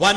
1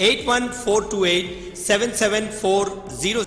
8142877440।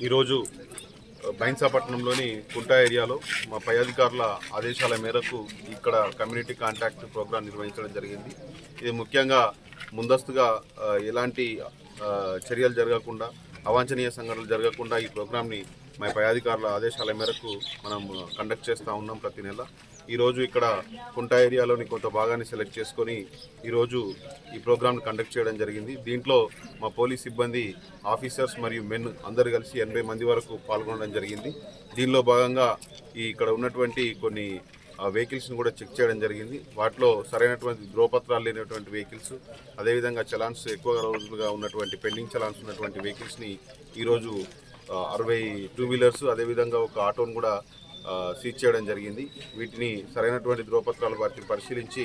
ఈరోజు బైన్సాపట్నంలోని కుంటా ఏరియాలో మా పై అధికారుల ఆదేశాల మేరకు ఇక్కడ కమ్యూనిటీ కాంటాక్ట్ ప్రోగ్రాం నిర్వహించడం జరిగింది. ఇది ముఖ్యంగా ముందస్తుగా ఎలాంటి చర్యలు జరగకుండా, అవాంఛనీయ సంఘటనలు జరగకుండా ఈ ప్రోగ్రాంని మా పై అధికారుల ఆదేశాల మేరకు మనం కండక్ట్ చేస్తూ ఉన్నాం ప్రతి నెల. ఈరోజు ఇక్కడ కుంటా ఏరియాలోని కొంత భాగాన్ని సెలెక్ట్ చేసుకొని ఈరోజు ఈ ప్రోగ్రామ్ని కండక్ట్ చేయడం జరిగింది. దీంట్లో మా పోలీస్ సిబ్బంది, ఆఫీసర్స్ మరియు మెన్ అందరు కలిసి 80 మంది వరకు పాల్గొనడం జరిగింది. దీనిలో భాగంగా ఇక్కడ ఉన్నటువంటి కొన్ని వెహికల్స్ని కూడా చెక్ చేయడం జరిగింది. వాటిలో సరైనటువంటి ధ్రువపత్రాలు లేనటువంటి వెహికల్స్, అదేవిధంగా చలాన్స్ ఎక్కువ రోజులుగా ఉన్నటువంటి పెండింగ్ చలాన్స్ ఉన్నటువంటి వెహికల్స్ని ఈరోజు 60 టూ వీలర్స్, అదేవిధంగా ఒక ఆటోను కూడా సీజ్ చేయడం జరిగింది. వీటిని సరైనటువంటి ధ్రువపత్రాలు వాటిని పరిశీలించి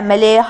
MLA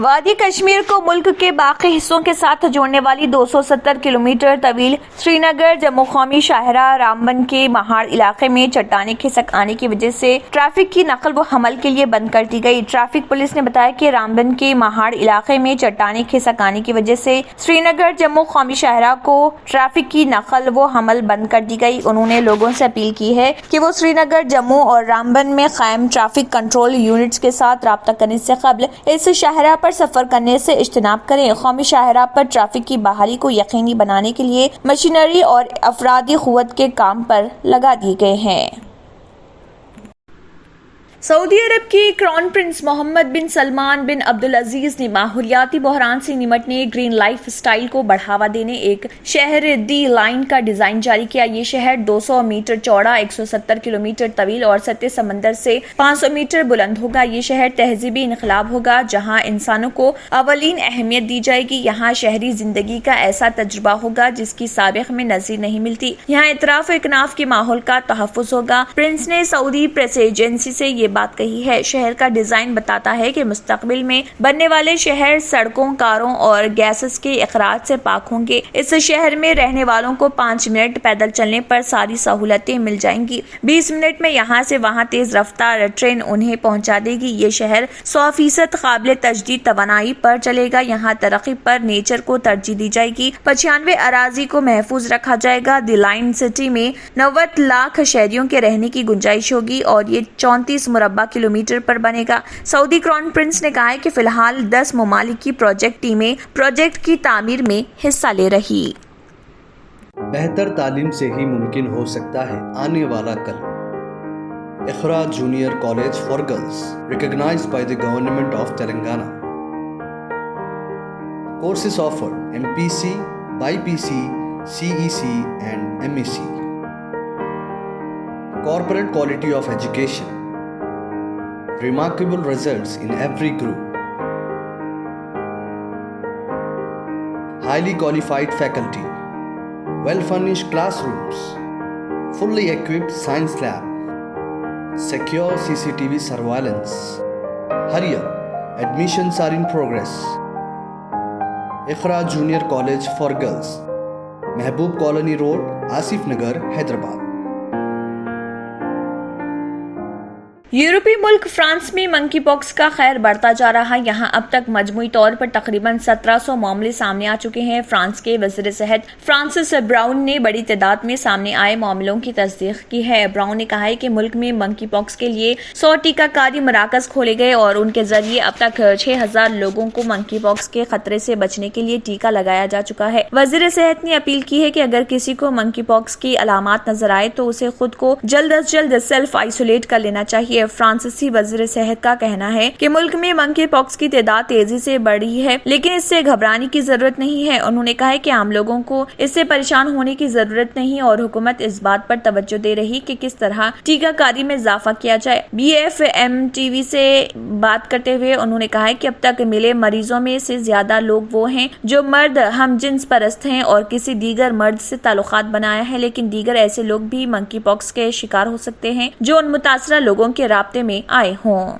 وادی کشمیر کو ملک کے باقی حصوں کے ساتھ جوڑنے والی 270 کلومیٹر طویل سری نگر جموں قومی شاہراہ رامبن کے مہاڑ علاقے میں چٹانیں کھسک آنے کی وجہ سے ٹریفک کی نقل و حمل کے لیے بند کر دی گئی۔ ٹریفک پولیس نے بتایا کہ رامبن کے مہاڑ علاقے میں چٹانیں کھسک آنے کی وجہ سے سری نگر جموں قومی شاہراہ کو ٹریفک کی نقل و حمل بند کر دی گئی۔ انہوں نے لوگوں سے اپیل کی ہے کہ وہ سری نگر جموں اور رامبن میں قائم ٹریفک کنٹرول یونٹس کے ساتھ رابطہ کرنے سے قبل اس شاہراہ پر سفر کرنے سے اجتناب کریں۔ قومی شاہراہ پر ٹریفک کی بحالی کو یقینی بنانے کے لیے مشینری اور افرادی قوت کے کام پر لگا دیے گئے ہیں۔ سعودی عرب کے کراؤن پرنس محمد بن سلمان بن عبدالعزیز نے ماحولیاتی بحران سے نمٹنے گرین لائف سٹائل کو بڑھاوا دینے ایک شہر دی لائن کا ڈیزائن جاری کیا۔ یہ شہر 200 میٹر چوڑا، 170 کلومیٹر طویل اور سطح سمندر سے 500 میٹر بلند ہوگا۔ یہ شہر تہذیبی انقلاب ہوگا جہاں انسانوں کو اولین اہمیت دی جائے گی۔ یہاں شہری زندگی کا ایسا تجربہ ہوگا جس کی سابق میں نظیر نہیں ملتی۔ یہاں اطراف و اکناف کے ماحول کا تحفظ ہوگا۔ پرنس نے سعودی پریس ایجنسی سے یہ بات کہی ہے۔ شہر کا ڈیزائن بتاتا ہے کہ مستقبل میں بننے والے شہر سڑکوں، کاروں اور گیسز کے اخراج سے پاک ہوں گے۔ اس شہر میں رہنے والوں کو 5 منٹ پیدل چلنے پر ساری سہولتیں مل جائیں گی۔ 20 منٹ میں یہاں سے وہاں تیز رفتار ٹرین انہیں پہنچا دے گی۔ یہ شہر 100% قابل تجدید توانائی پر چلے گا۔ یہاں ترقی پر نیچر کو ترجیح دی جائے گی۔ 95 اراضی کو محفوظ رکھا جائے گا۔ دی لائن سٹی میں 90 لاکھ شہریوں کے رہنے کی گنجائش ہوگی اور یہ 34 مربع کلومیٹر پر بنے گا۔ سعودی کراؤن پرنس نے کہا ہے کہ فی الحال 10 ممالک کی پروجیکٹ ٹیمیں پروجیکٹ کی تعمیر میں حصہ لے رہی۔ بہتر تعلیم سے ہی ممکن ہو سکتا ہے آنے والا کل۔ Iqra junior college for girls recognized by the Government of Telangana. Courses offered: MPC, BPC, CEC and MEC. Corporate quality of education. Remarkable results in every group. Highly qualified faculty. Well-furnished classrooms. Fully equipped science lab. Secure CCTV surveillance. Hurry up. Admissions are in progress. Iqra Junior College for Girls. Mehboob Colony Road, Asif Nagar, Hyderabad. یورپی ملک France میں منکی پاکس کا خیر بڑھتا جا رہا ہے۔ یہاں اب تک مجموعی طور پر تقریباً 1700 معاملے سامنے آ چکے ہیں۔ فرانس کے وزیر صحت فرانسس براؤن نے بڑی تعداد میں سامنے آئے معاملوں کی تصدیق کی ہے۔ براؤن نے کہا ہے کہ ملک میں منکی پاکس کے لیے 100 ٹیکہ کاری مراکز کھولے گئے اور ان کے ذریعے اب تک 6000 لوگوں کو منکی پاکس کے خطرے سے بچنے کے لیے ٹیکہ لگایا جا چکا ہے۔ وزیر صحت نے اپیل کی ہے کہ اگر کسی کو منکی پاکس کی علامات نظر آئے تو اسے خود کو جلد از جلد سیلف آئسولیٹ کر لینا چاہیے۔ فرانسیسی وزیر صحت کا کہنا ہے کہ ملک میں منکی پاکس کی تعداد تیزی سے بڑھی ہے لیکن اس سے گھبرانے کی ضرورت نہیں ہے۔ انہوں نے کہا ہے کہ عام لوگوں کو اس سے پریشان ہونے کی ضرورت نہیں اور حکومت اس بات پر توجہ دے رہی کہ کس طرح ٹیکہ کاری میں اضافہ کیا جائے۔ BFM-TV سے بات کرتے ہوئے انہوں نے کہا ہے کہ اب تک ملے مریضوں میں سے زیادہ لوگ وہ ہیں جو مرد ہم جنس پرست ہیں اور کسی دیگر مرد سے تعلقات بنایا ہے، لیکن دیگر ایسے لوگ بھی منکی پاکس کے شکار ہو سکتے ہیں جو ان متاثرہ لوگوں کے رابطے میں آئے ہوں۔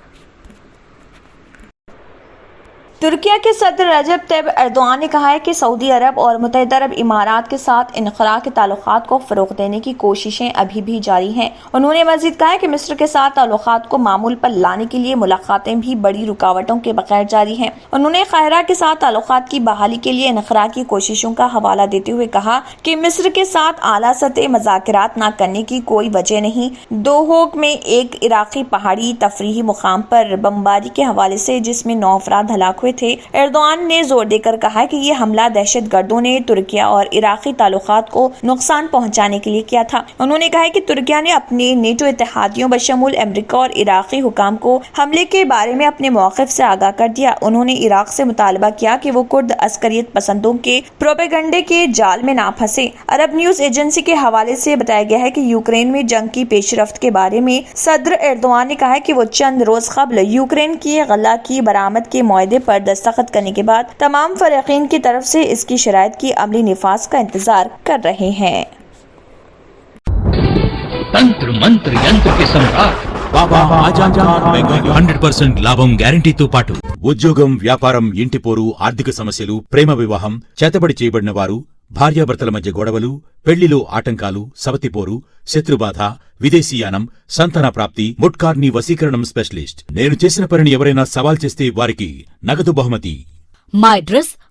ترکیہ کے صدر رجب طیب ایردوان نے کہا ہے کہ سعودی عرب اور متحدہ عرب امارات کے ساتھ انخلا کے تعلقات کو فروغ دینے کی کوششیں ابھی بھی جاری ہیں۔ انہوں نے مزید کہا کہ مصر کے ساتھ تعلقات کو معمول پر لانے کے لیے ملاقاتیں بھی بڑی رکاوٹوں کے بغیر جاری ہیں۔ انہوں نے قاہرہ کے ساتھ تعلقات کی بحالی کے لیے انخلا کی کوششوں کا حوالہ دیتے ہوئے کہا کہ مصر کے ساتھ اعلیٰ سطح مذاکرات نہ کرنے کی کوئی وجہ نہیں۔ دوحوک میں ایک عراقی پہاڑی تفریحی مقام پر بمباری کے حوالے سے جس میں 9 افراد ہلاک ہوئے تھے، ایردوان نے زور دے کر کہا کہ یہ حملہ دہشت گردوں نے ترکیہ اور عراقی تعلقات کو نقصان پہنچانے کے لیے کیا تھا۔ انہوں نے کہا کہ ترکیہ نے اپنے نیٹو اتحادیوں بشمول امریکہ اور عراقی حکام کو حملے کے بارے میں اپنے موقف سے آگاہ کر دیا۔ انہوں نے عراق سے مطالبہ کیا کہ وہ کرد عسکریت پسندوں کے پروپیگنڈے کے جال میں نہ پھنسے۔ عرب نیوز ایجنسی کے حوالے سے بتایا گیا ہے کہ یوکرین میں جنگ کی پیش رفت کے بارے میں صدر ایردوان نے کہا کہ وہ چند روز قبل یوکرین کی غلہ کی برآمد کے معاہدے پر دستخط کرنے کے بعد تمام فریقین کی طرف سے اس کی شرائط کی عملی نفاذ کا انتظار کر رہے ہیں۔ تنتر منتر ینتر کے سمراٹ బాబా ఆజాద్ ఖాన్ బెంగాల్ 100% లాభం గ్యారంటీతో పాటు ఉద్యోగం, వ్యాపారం, ఇంటి పోరు, ఆర్థిక సమస్యలు, ప్రేమ వివాహం, చేతబడి చేయబడిన వారు, భార్యాభర్తల మధ్య గొడవలు, పెళ్లిలో ఆటంకాలు, సవతిపోరు, శత్రుబాధ, విదేశీయానం, సంతాన ప్రాప్తి, ముట్కార్ని వశీకరణం స్పెషలిస్ట్. నేను చేసిన పనిని ఎవరైనా సవాల్ చేస్తే వారికి నగదు బహుమతి. My address